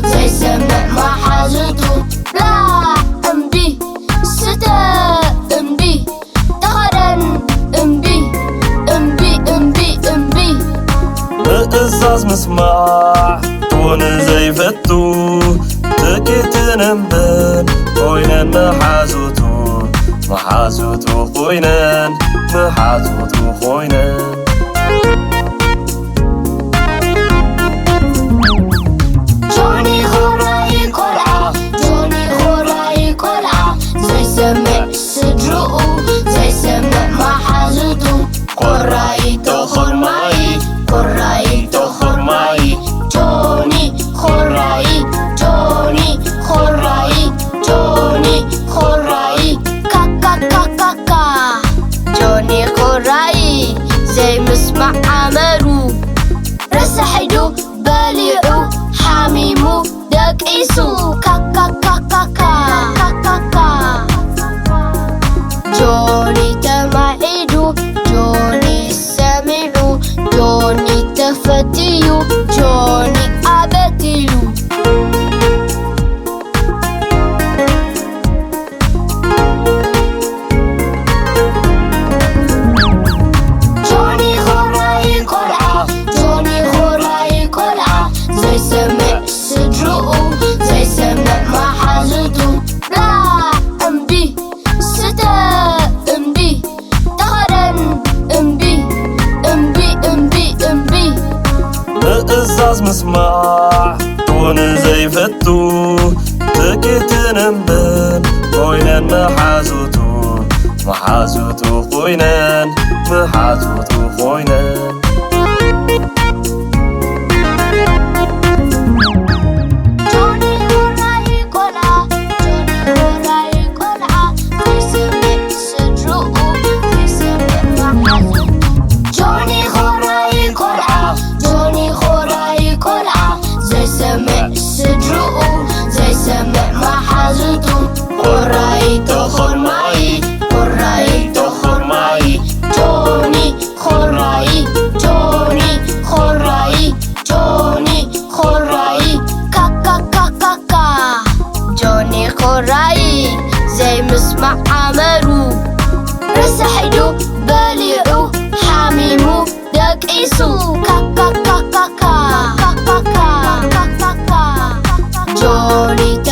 زيسمع محازته لا أمبي ستا أمبي تغرن أمبي أمبي أمبي أمبي بقصص مسمع تون زيفتو تكتنبن خوينن محازوتو خوينن محازوتو خوينن جوني خوراي قلعة جوني خوراي قلعة زيسمع سدرؤو زيسمع محازوتو قراي تخر معي قراي تخر معي جوني خوراي جوني خوراي جوني خوراي كاكا كاكا كا جوني خوراي زي مسمع عمرو رسحدو بليعو حميمو دقيسو كاكا كاكا كاكا كا جوني تمعيدو جوني سمعو جوني تفتيو جوني أبتلو جوني خوراي قلعة جوني خوراي قلعة زيسمع سدرؤو زيسمع محازوتو لا أمبي ستا أمبي تغرن أمبي أمبي أمبي أمبي بقصص مسمع تون زيفتو تكتنبن خوينن محازوتو خوينن محازوتو خوينن جوني خوراي قلعة جوني خوراي قلعة زيسمع سدرؤو زيسمع محازوتو جوني خوراي قلعة جوني خوراي قلعة زيسمع سدرؤو زيسمع محازوتو قراي تخر معي قراي تخر معي جوني خوراي جوني خوراي جوني خوراي كاكا كاكا كا جوني خوراي زي مسمع عمرو رسحدو بليعو حميمو دقيسو كاكا كاكا كا كاكا كا كاكا كا جوني